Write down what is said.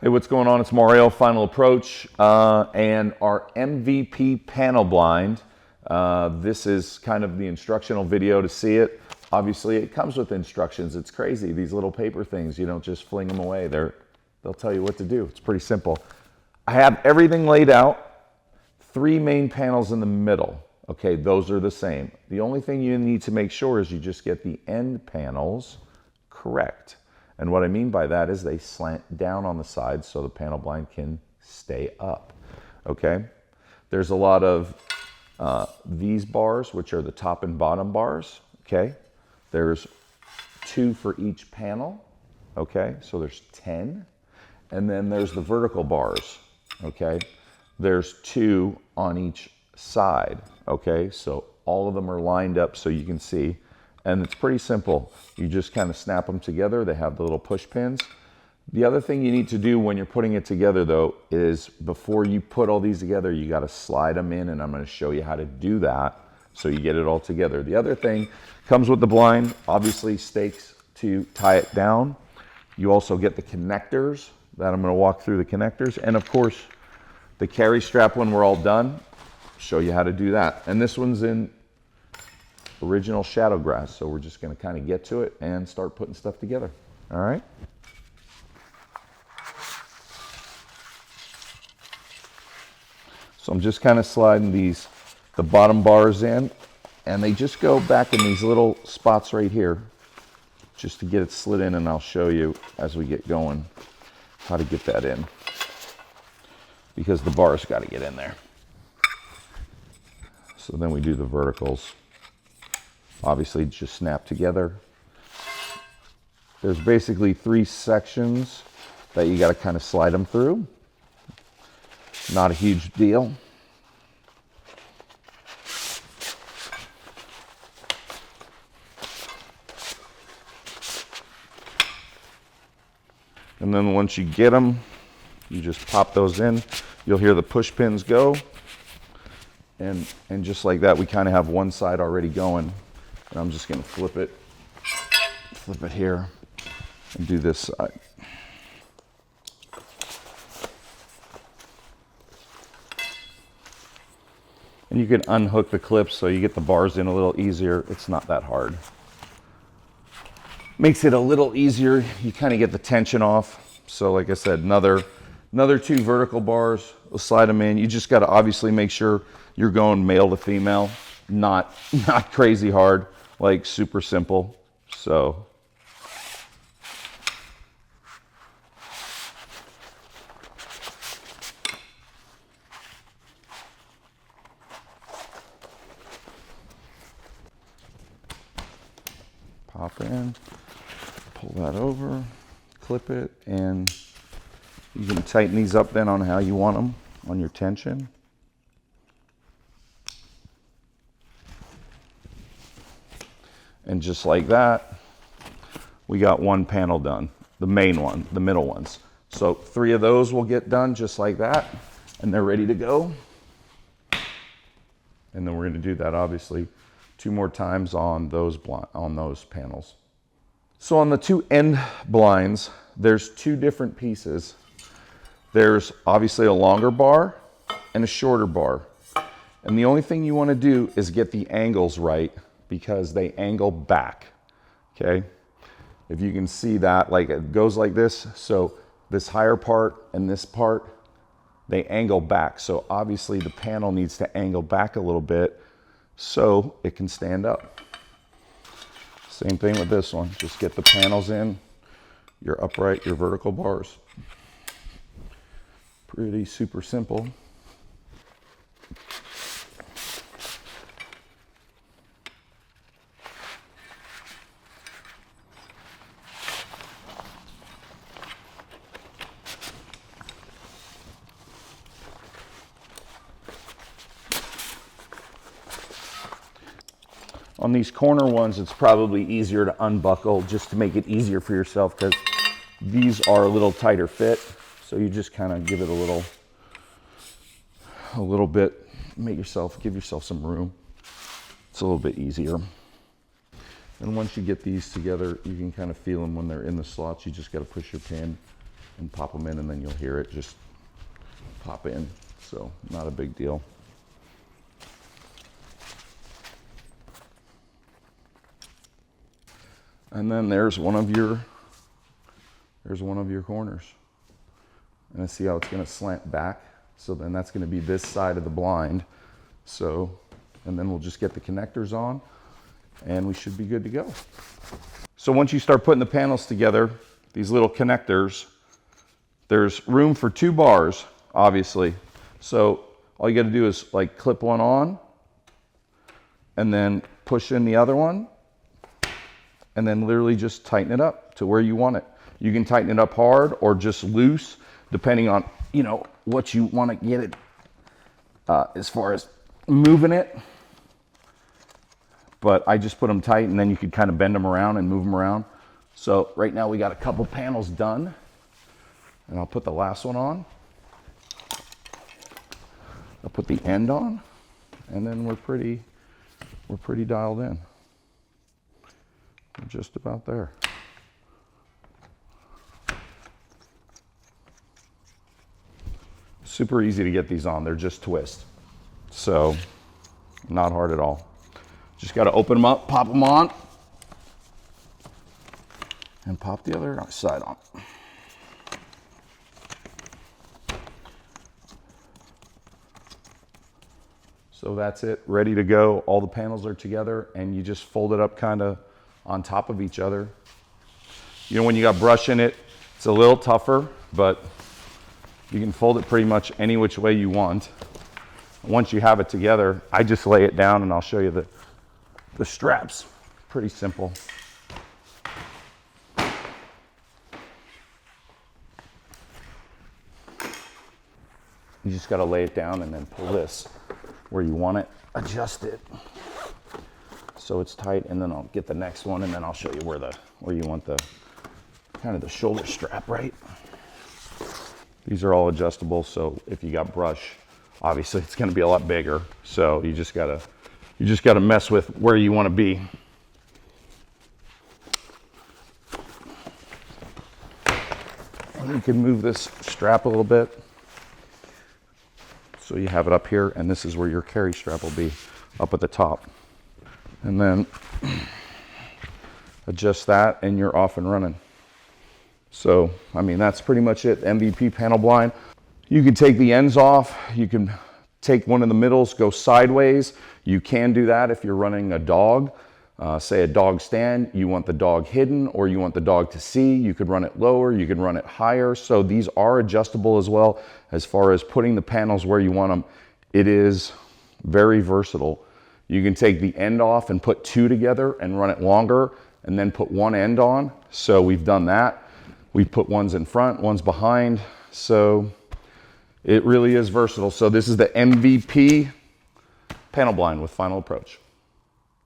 Hey, what's going on? It's Mario, Final Approach, and our MVP panel blind. This is kind of the instructional video to see it. Obviously, it comes with instructions. It's crazy. These little paper things, you don't just fling them away. They'll tell you what to do. It's pretty simple. I have everything laid out. 3 main panels in the middle. Okay, those are the same. The only thing you need to make sure is you just get the end panels correct. And what I mean by that is they slant down on the sides so the panel blind can stay up, okay? There's a lot of these bars, which are the top and bottom bars, okay? There's 2 for each panel, okay? So there's 10. And then there's the vertical bars, okay? There's 2 on each side, okay? So all of them are lined up so you can see. And it's pretty simple. You just kind of snap them together. They have the little push pins. The other thing you need to do when you're putting it together though is before you put all these together, you got to slide them in, and I'm going to show you how to do that so you get it all together. The other thing comes with the blind, obviously stakes to tie it down. You also get the connectors that I'm going to walk through the connectors. And of course, the carry strap when we're all done, show you how to do that. And this one's in original shadow grass, so we're just going to kind of get to it and start putting stuff together. All right. So I'm just kind of sliding the bottom bars in, and they just go back in these little spots right here just to get it slid in, and I'll show you as we get going how to get that in, because the bar's got to get in there. So then we do the verticals. Obviously just snap together. There's basically 3 sections that you got to kind of slide them through. Not a huge deal. And then once you get them, you just pop those in. You'll hear the push pins go. And just like that, we kind of have one side already going. And I'm just going to flip it here and do this side. And you can unhook the clips so you get the bars in a little easier. It's not that hard. Makes it a little easier. You kind of get the tension off. So like I said, another 2 vertical bars. We'll slide them in. You just got to obviously make sure you're going male to female, not crazy hard, like super simple. So pop in, pull that over, clip it, and you can tighten these up then on how you want them on your tension. And just like that, we got 1 panel done, the main one, the middle ones. So 3 of those will get done just like that, and they're ready to go. And then we're going to do that obviously 2 more times on those panels. So on the 2 end blinds, there's 2 different pieces. There's obviously a longer bar and a shorter bar. And the only thing you want to do is get the angles right, because they angle back, okay? If you can see that, like it goes like this. So this higher part and this part, they angle back. So obviously the panel needs to angle back a little bit so it can stand up. Same thing with this one. Just get the panels in, your upright, your vertical bars. Pretty super simple. On these corner ones, it's probably easier to unbuckle just to make it easier for yourself, because these are a little tighter fit. So you just kind of give it a little bit, give yourself some room. It's a little bit easier. And once you get these together, you can kind of feel them when they're in the slots. You just got to push your pin and pop them in, and then you'll hear it just pop in. So not a big deal. And then there's one of your corners. And see how it's going to slant back. So then that's going to be this side of the blind. So, and then we'll just get the connectors on and we should be good to go. So once you start putting the panels together, these little connectors, there's room for 2 bars, obviously. So all you got to do is like clip one on and then push in the other one and then literally just tighten it up to where you want it. You can tighten it up hard or just loose, depending on, you know, what you want to get it as far as moving it. But I just put them tight, and then you could kind of bend them around and move them around. So right now we got a couple panels done, and I'll put the last one on. I'll put the end on, and then we're pretty dialed in. We're just about there. Super easy to get these on. They're just twists. So not hard at all. Just got to open them up, pop them on, and pop the other side on. So that's it, ready to go. All the panels are together, and you just fold it up kind of on top of each other. You know, when you got brush in it, it's a little tougher, but you can fold it pretty much any which way you want. Once you have it together, I just lay it down and I'll show you the straps. Pretty simple. You just got to lay it down and then pull this where you want it, adjust it so it's tight, and then I'll get the next one, and then I'll show you where you want the kind of the shoulder strap, right? These are all adjustable, so if you got brush, obviously it's going to be a lot bigger. So you just gotta mess with where you want to be. And you can move this strap a little bit, so you have it up here, and this is where your carry strap will be, up at the top. And then adjust that, and you're off and running. So, I mean, that's pretty much it. MVP panel blind. You can take the ends off. You can take one of the middles, go sideways. You can do that if you're running a dog. Say a dog stand, you want the dog hidden or you want the dog to see. You could run it lower, you can run it higher. So these are adjustable as well as far as putting the panels where you want them. It is very versatile. You can take the end off and put 2 together and run it longer and then put one end on. So we've done that. We've put ones in front, ones behind. So it really is versatile. So this is the MVP panel blind with Final Approach.